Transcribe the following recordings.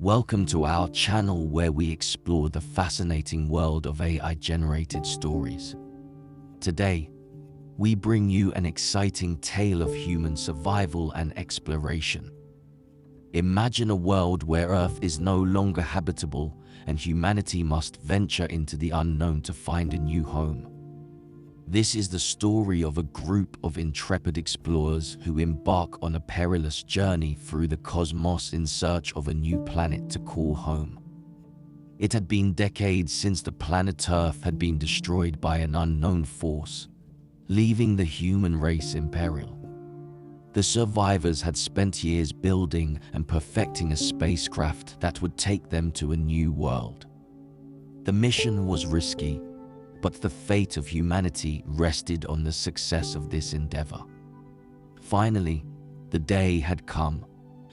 Welcome to our channel where we explore the fascinating world of AI-generated stories. Today, we bring you an exciting tale of human survival and exploration. Imagine a world where Earth is no longer habitable and humanity must venture into the unknown to find a new home. This is the story of a group of intrepid explorers who embark on a perilous journey through the cosmos in search of a new planet to call home. It had been decades since the planet Earth had been destroyed by an unknown force, leaving the human race in peril. The survivors had spent years building and perfecting a spacecraft that would take them to a new world. The mission was risky, but the fate of humanity rested on the success of this endeavor. Finally, the day had come,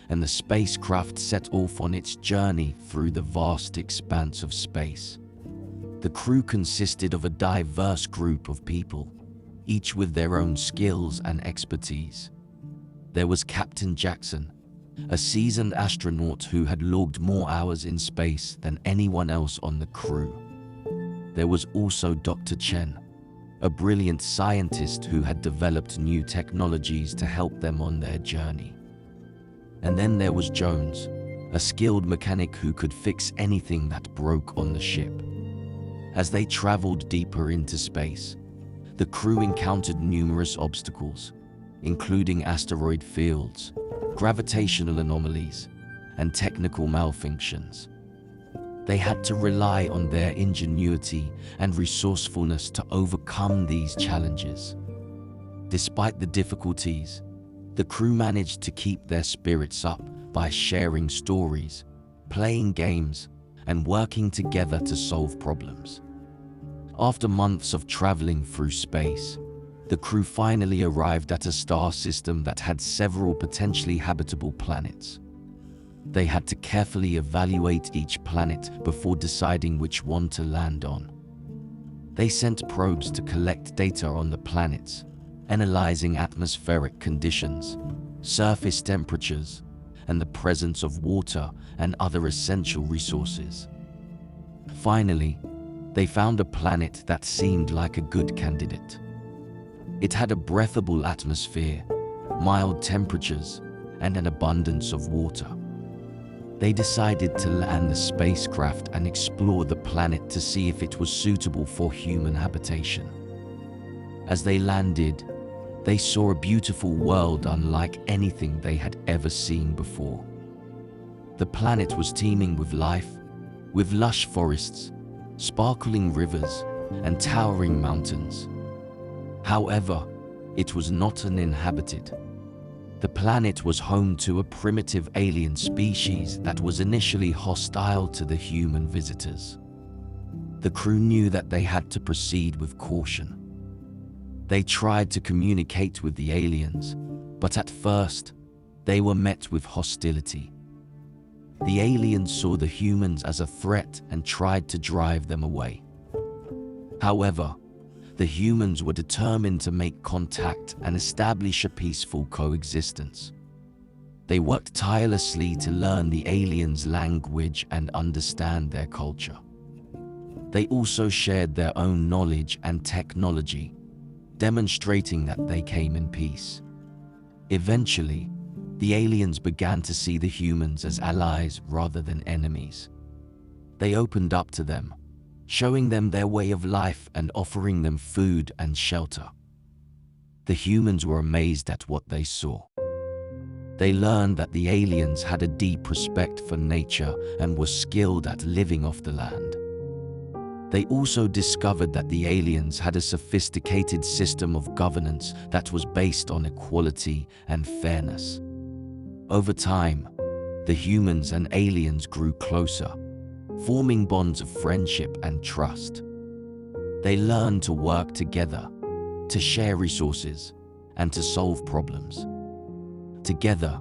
and the spacecraft set off on its journey through the vast expanse of space. The crew consisted of a diverse group of people, each with their own skills and expertise. There was Captain Jackson, a seasoned astronaut who had logged more hours in space than anyone else on the crew. There was also Dr. Chen, a brilliant scientist who had developed new technologies to help them on their journey. And then there was Jones, a skilled mechanic who could fix anything that broke on the ship. As they traveled deeper into space, the crew encountered numerous obstacles, including asteroid fields, gravitational anomalies, and technical malfunctions. They had to rely on their ingenuity and resourcefulness to overcome these challenges. Despite the difficulties, the crew managed to keep their spirits up by sharing stories, playing games, and working together to solve problems. After months of traveling through space, the crew finally arrived at a star system that had several potentially habitable planets. They had to carefully evaluate each planet before deciding which one to land on. They sent probes to collect data on the planets, analyzing atmospheric conditions, surface temperatures, and the presence of water and other essential resources. Finally, they found a planet that seemed like a good candidate. It had a breathable atmosphere, mild temperatures, and an abundance of water. They decided to land the spacecraft and explore the planet to see if it was suitable for human habitation. As they landed, they saw a beautiful world unlike anything they had ever seen before. The planet was teeming with life, with lush forests, sparkling rivers, and towering mountains. However, it was not uninhabited. The planet was home to a primitive alien species that was initially hostile to the human visitors. The crew knew that they had to proceed with caution. They tried to communicate with the aliens, but at first, they were met with hostility. The aliens saw the humans as a threat and tried to drive them away. However, the humans were determined to make contact and establish a peaceful coexistence. They worked tirelessly to learn the aliens' language and understand their culture. They also shared their own knowledge and technology, demonstrating that they came in peace. Eventually, the aliens began to see the humans as allies rather than enemies. They opened up to them, showing them their way of life and offering them food and shelter. The humans were amazed at what they saw. They learned that the aliens had a deep respect for nature and were skilled at living off the land. They also discovered that the aliens had a sophisticated system of governance that was based on equality and fairness. Over time, the humans and aliens grew closer, forming bonds of friendship and trust. They learned to work together, to share resources, and to solve problems. Together,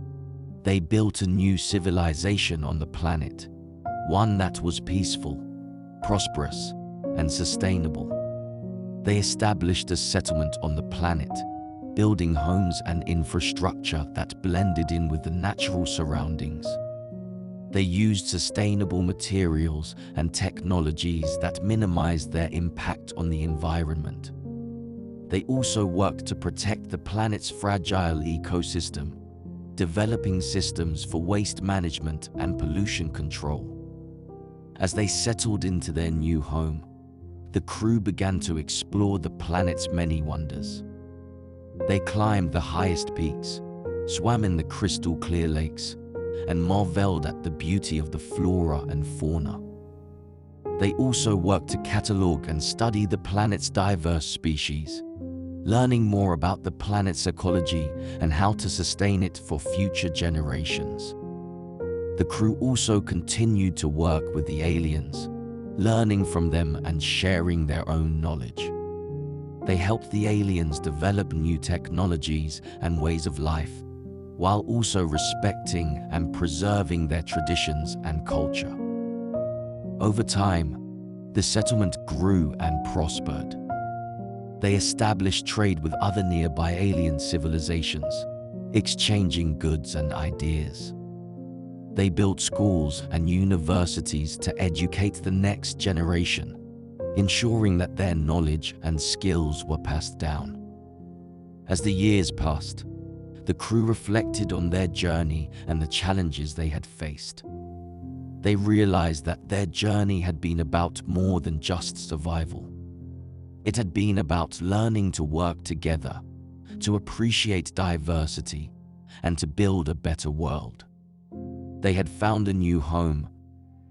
they built a new civilization on the planet, one that was peaceful, prosperous, and sustainable. They established a settlement on the planet, building homes and infrastructure that blended in with the natural surroundings. They used sustainable materials and technologies that minimized their impact on the environment. They also worked to protect the planet's fragile ecosystem, developing systems for waste management and pollution control. As they settled into their new home, the crew began to explore the planet's many wonders. They climbed the highest peaks, swam in the crystal-clear lakes, and marveled at the beauty of the flora and fauna. They also worked to catalog and study the planet's diverse species, learning more about the planet's ecology and how to sustain it for future generations. The crew also continued to work with the aliens, learning from them and sharing their own knowledge. They helped the aliens develop new technologies and ways of life, while also respecting and preserving their traditions and culture. Over time, the settlement grew and prospered. They established trade with other nearby alien civilizations, exchanging goods and ideas. They built schools and universities to educate the next generation, ensuring that their knowledge and skills were passed down. As the years passed, the crew reflected on their journey and the challenges they had faced. They realized that their journey had been about more than just survival. It had been about learning to work together, to appreciate diversity, and to build a better world. They had found a new home,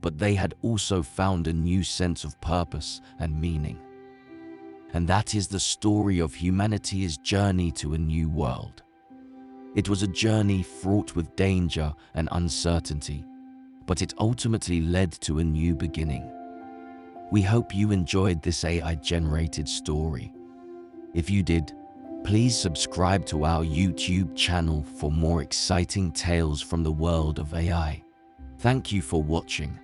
but they had also found a new sense of purpose and meaning. And that is the story of humanity's journey to a new world. It was a journey fraught with danger and uncertainty, but it ultimately led to a new beginning. We hope you enjoyed this AI-generated story. If you did, please subscribe to our YouTube channel for more exciting tales from the world of AI. Thank you for watching.